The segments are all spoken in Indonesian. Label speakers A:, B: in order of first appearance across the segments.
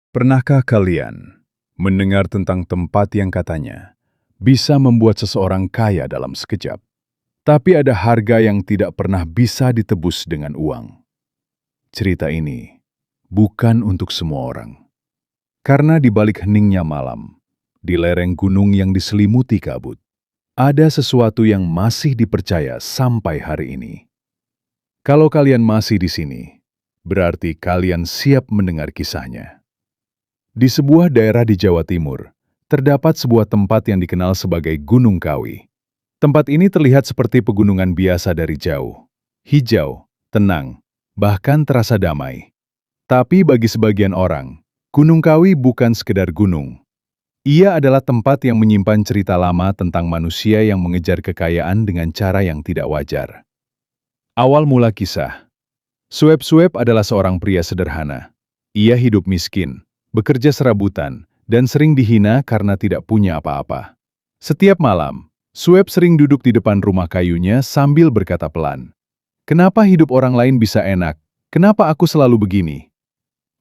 A: Pernahkah kalian mendengar tentang tempat yang katanya bisa membuat seseorang kaya dalam sekejap, tapi ada harga yang tidak pernah bisa ditebus dengan uang? Cerita ini bukan untuk semua orang. Karena di balik heningnya malam, di lereng gunung yang diselimuti kabut, ada sesuatu yang masih dipercaya sampai hari ini. Kalau kalian masih di sini, berarti kalian siap mendengar kisahnya. Di sebuah daerah di Jawa Timur, terdapat sebuah tempat yang dikenal sebagai Gunung Kawi. Tempat ini terlihat seperti pegunungan biasa dari jauh. Hijau, tenang, bahkan terasa damai. Tapi bagi sebagian orang, Gunung Kawi bukan sekedar gunung. Ia adalah tempat yang menyimpan cerita lama tentang manusia yang mengejar kekayaan dengan cara yang tidak wajar. Awal mula kisah. Suep adalah seorang pria sederhana. Ia hidup miskin, bekerja serabutan, dan sering dihina karena tidak punya apa-apa. Setiap malam, Suep sering duduk di depan rumah kayunya sambil berkata pelan, "Kenapa hidup orang lain bisa enak? Kenapa aku selalu begini?"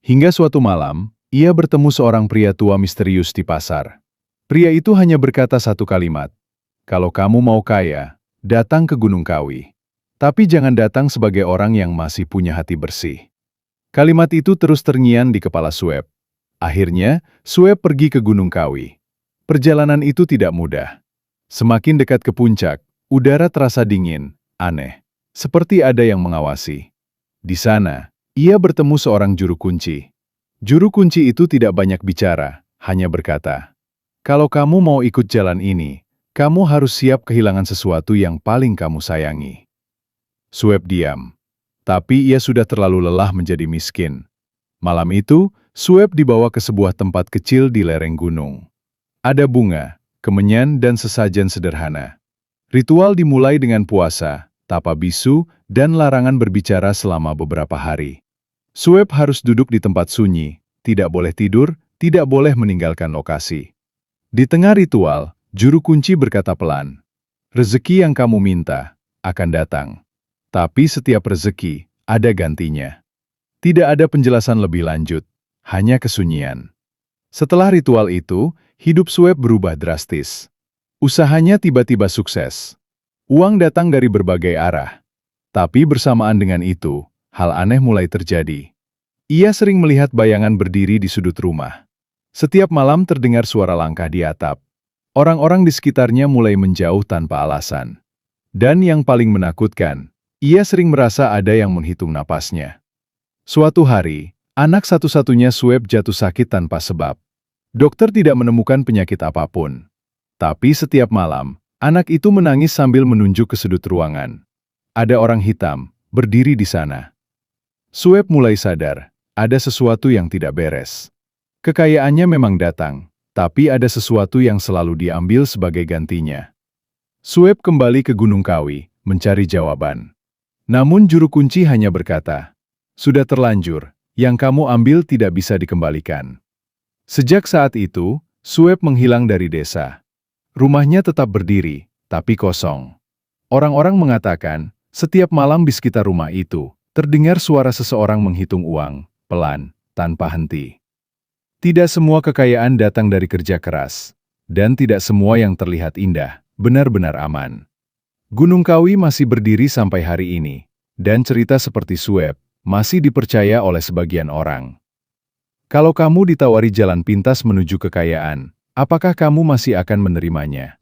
A: Hingga suatu malam, ia bertemu seorang pria tua misterius di pasar. Pria itu hanya berkata satu kalimat, "Kalau kamu mau kaya, datang ke Gunung Kawi. Tapi jangan datang sebagai orang yang masih punya hati bersih." Kalimat itu terus terngiang di kepala Suep. Akhirnya, Suep pergi ke Gunung Kawi. Perjalanan itu tidak mudah. Semakin dekat ke puncak, udara terasa dingin, aneh, seperti ada yang mengawasi. Di sana, ia bertemu seorang juru kunci. Juru kunci itu tidak banyak bicara, hanya berkata, "Kalau kamu mau ikut jalan ini, kamu harus siap kehilangan sesuatu yang paling kamu sayangi." Suep diam, tapi ia sudah terlalu lelah menjadi miskin. Malam itu, Suep dibawa ke sebuah tempat kecil di lereng gunung. Ada bunga, kemenyan, dan sesajen sederhana. Ritual dimulai dengan puasa, tapa bisu, dan larangan berbicara selama beberapa hari. Suep harus duduk di tempat sunyi, tidak boleh tidur, tidak boleh meninggalkan lokasi. Di tengah ritual, juru kunci berkata pelan, "Rezeki yang kamu minta akan datang. Tapi setiap rezeki ada gantinya." Tidak ada penjelasan lebih lanjut. Hanya kesunyian. Setelah ritual itu, hidup Suep berubah drastis. Usahanya tiba-tiba sukses. Uang datang dari berbagai arah. Tapi bersamaan dengan itu, hal aneh mulai terjadi. Ia sering melihat bayangan berdiri di sudut rumah. Setiap malam terdengar suara langkah di atap. Orang-orang di sekitarnya mulai menjauh tanpa alasan. Dan yang paling menakutkan, ia sering merasa ada yang menghitung napasnya. Suatu hari, anak satu-satunya Suep jatuh sakit tanpa sebab. Dokter tidak menemukan penyakit apapun. Tapi setiap malam, anak itu menangis sambil menunjuk ke sudut ruangan. Ada orang hitam, berdiri di sana. Suep mulai sadar, ada sesuatu yang tidak beres. Kekayaannya memang datang, tapi ada sesuatu yang selalu diambil sebagai gantinya. Suep kembali ke Gunung Kawi, mencari jawaban. Namun juru kunci hanya berkata, "Sudah terlanjur. Yang kamu ambil tidak bisa dikembalikan." Sejak saat itu, Suep menghilang dari desa. Rumahnya tetap berdiri, tapi kosong. Orang-orang mengatakan, setiap malam di sekitar rumah itu, terdengar suara seseorang menghitung uang, pelan, tanpa henti. Tidak semua kekayaan datang dari kerja keras, dan tidak semua yang terlihat indah, benar-benar aman. Gunung Kawi masih berdiri sampai hari ini, dan cerita seperti Suep masih dipercaya oleh sebagian orang. Kalau kamu ditawari jalan pintas menuju kekayaan, apakah kamu masih akan menerimanya?